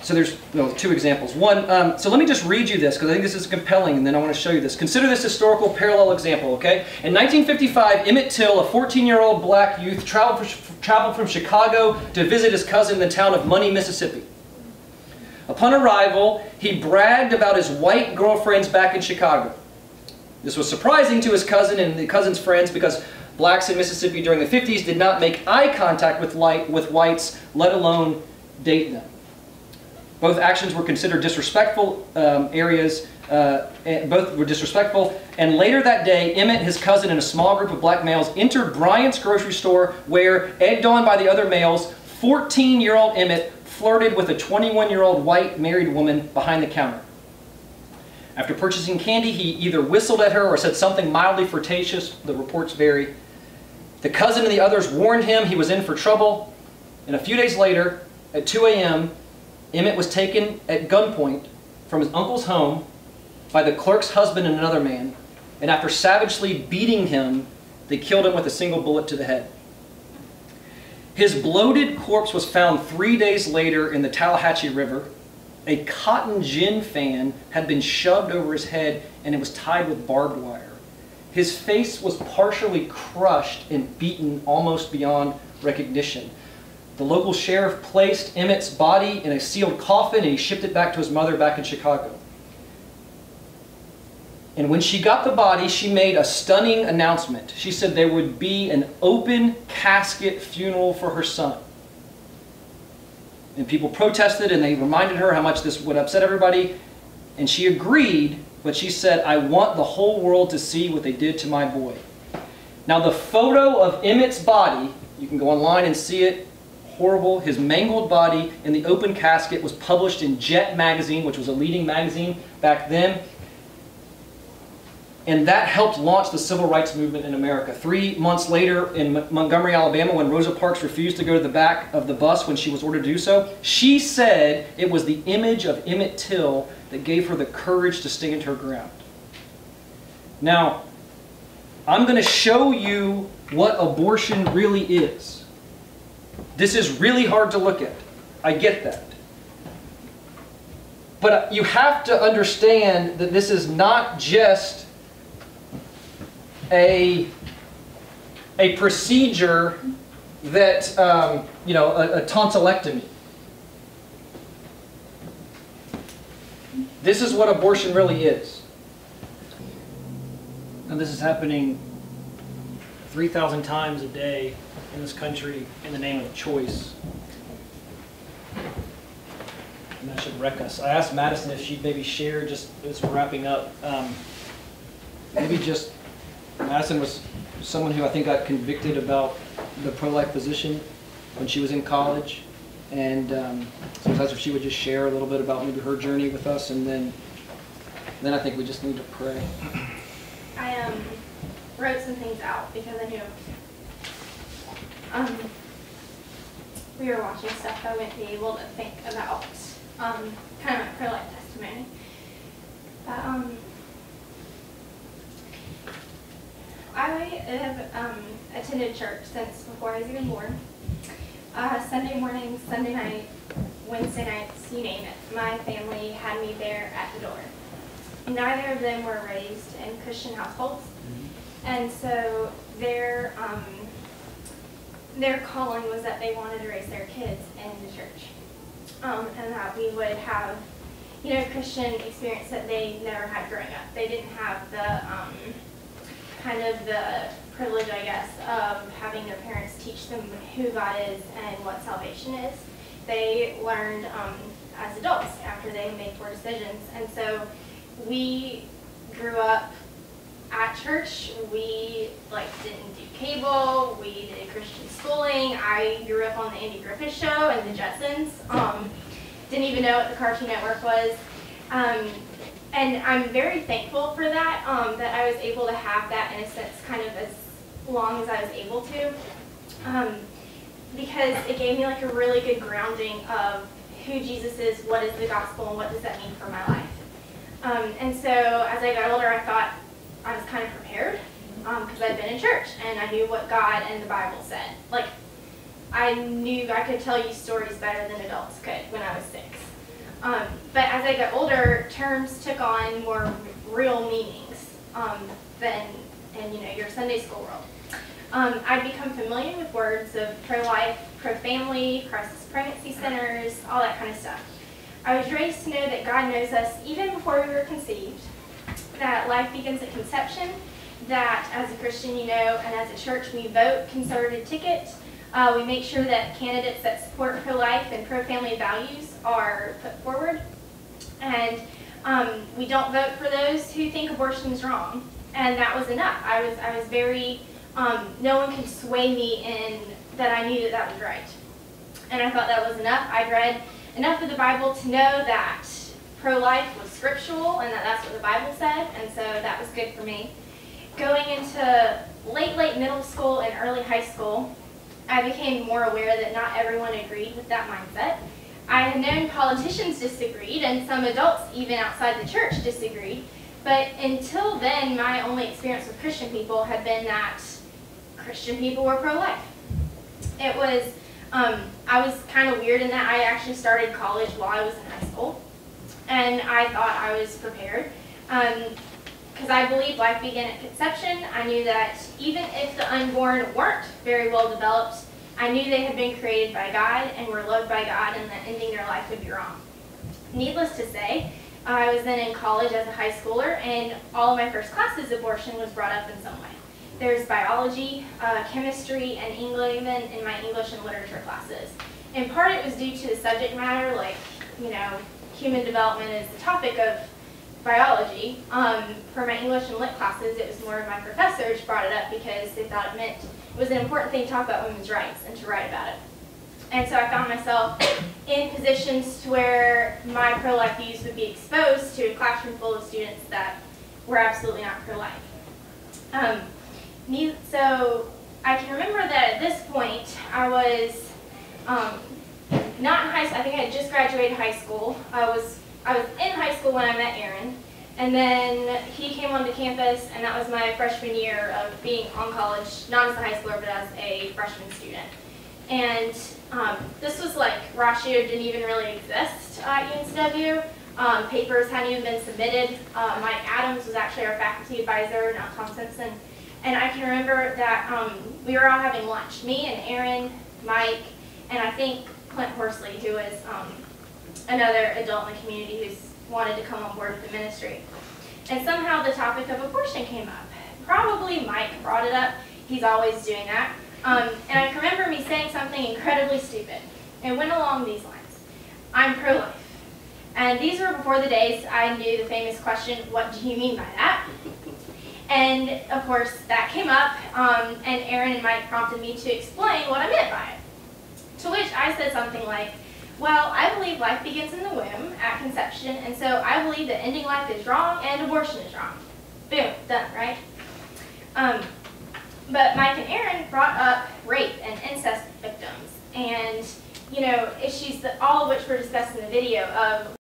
So there's two examples. One, so let me just read you this because I think this is compelling, and then I want to show you this. Consider this historical parallel example, okay? In 1955, Emmett Till, a 14-year-old black youth, traveled from Chicago to visit his cousin in the town of Money, Mississippi. Upon arrival, he bragged about his white girlfriends back in Chicago. This was surprising to his cousin and the cousin's friends because blacks in Mississippi during the 50s did not make eye contact with whites, let alone date them. Both actions were considered disrespectful both were disrespectful, and later that day, Emmett, his cousin, and a small group of black males entered Bryant's grocery store where, egged on by the other males, 14-year-old Emmett flirted with a 21-year-old white married woman behind the counter. After purchasing candy, he either whistled at her or said something mildly flirtatious. The reports vary. The cousin and the others warned him he was in for trouble, and a few days later, at 2 a.m., Emmett was taken at gunpoint from his uncle's home by the clerk's husband and another man, and after savagely beating him, they killed him with a single bullet to the head. His bloated corpse was found 3 days later in the Tallahatchie River. A cotton gin fan had been shoved over his head and it was tied with barbed wire. His face was partially crushed and beaten almost beyond recognition. The local sheriff placed Emmett's body in a sealed coffin and he shipped it back to his mother back in Chicago. And when she got the body, she made a stunning announcement. She said there would be an open casket funeral for her son. And people protested and they reminded her how much this would upset everybody. And she agreed, but she said, I want the whole world to see what they did to my boy. Now the photo of Emmett's body, you can go online and see it, horrible. His mangled body in the open casket was published in Jet magazine, which was a leading magazine back then. And that helped launch the civil rights movement in America. 3 months later in Montgomery, Alabama, when Rosa Parks refused to go to the back of the bus when she was ordered to do so, she said it was the image of Emmett Till that gave her the courage to stand her ground. Now, I'm going to show you what abortion really is. This is really hard to look at. I get that. But you have to understand that this is not just a procedure that, a tonsillectomy. This is what abortion really is. And this is happening 3,000 times a day in this country in the name of choice. And that should wreck us. I asked Madison if she'd maybe share, just as we're wrapping up, Madison was someone who I think got convicted about the pro-life position when she was in college. And sometimes if she would just share a little bit about maybe her journey with us, and then I think we just need to pray. I wrote some things out because I knew we were watching stuff, I wouldn't be able to think about kind of my pro-life testimony. But I have attended church since before I was even born. Sunday morning, Sunday night, Wednesday nights, you name it. My family had me there at the door. Neither of them were raised in Christian households, and so their calling was that they wanted to raise their kids in the church, and that we would have, Christian experience that they never had growing up. They didn't have the kind of the privilege, I guess, of having their parents teach them who God is and what salvation is. They learned as adults after they made poor decisions. And so we grew up at church. We didn't do cable. We did Christian schooling. I grew up on the Andy Griffith Show and the Jetsons. Didn't even know what the Cartoon Network was. And I'm very thankful for that, that I was able to have that innocence kind of as long as I was able to, because it gave me a really good grounding of who Jesus is, what is the gospel, and what does that mean for my life. And so as I got older, I thought I was kind of prepared, because I'd been in church, and I knew what God and the Bible said. I knew I could tell you stories better than adults could when I was 6. But as I got older, terms took on more real meanings than in your Sunday school world. I'd become familiar with words of pro-life, pro-family, crisis pregnancy centers, all that kind of stuff. I was raised to know that God knows us even before we were conceived, that life begins at conception, that as a Christian, and as a church, we vote conservative tickets. We make sure that candidates that support pro-life and pro-family values are put forward. And we don't vote for those who think abortion is wrong. And that was enough. I was very, no one could sway me in that I knew that that was right. And I thought that was enough. I'd read enough of the Bible to know that pro-life was scriptural and that that's what the Bible said. And so that was good for me. Going into late middle school and early high school, I became more aware that not everyone agreed with that mindset. I had known politicians disagreed, and some adults, even outside the church, disagreed. But until then, my only experience with Christian people had been that Christian people were pro-life. It was, I was kind of weird in that I actually started college while I was in high school, and I thought I was prepared. Because I believed life began at conception. I knew that even if the unborn weren't very well developed, I knew they had been created by God and were loved by God, and that ending their life would be wrong. Needless to say, I was then in college as a high schooler, and all of my first classes, abortion was brought up in some way. There's biology, chemistry, and English, even in my English and literature classes. In part, it was due to the subject matter, like, human development is the topic of biology. For my English and lit classes, it was more of my professors brought it up because they thought it was an important thing to talk about women's rights and to write about it. And so I found myself in positions to where my pro-life views would be exposed to a classroom full of students that were absolutely not pro-life. So I can remember that at this point I was not in high school. I think I had just graduated high school. I was in high school when I met Aaron, and then he came onto campus, and that was my freshman year of being on college, not as a high schooler, but as a freshman student. And this was like Ratio didn't even really exist at UNCW. Papers hadn't even been submitted. Mike Adams was actually our faculty advisor, not Tom Simpson. And I can remember that we were all having lunch, me and Aaron, Mike, and I think Clint Horsley, who was another adult in the community who's wanted to come on board with the ministry. And somehow the topic of abortion came up. Probably Mike brought it up. He's always doing that. And I can remember me saying something incredibly stupid. It went along these lines. I'm pro-life. And these were before the days I knew the famous question, what do you mean by that? And of course that came up, and Aaron and Mike prompted me to explain what I meant by it. To which I said something like, well, I believe life begins in the womb at conception, and so I believe that ending life is wrong and abortion is wrong. Boom, done, right? But Mike and Aaron brought up rape and incest victims, and issues that all of which were discussed in the video of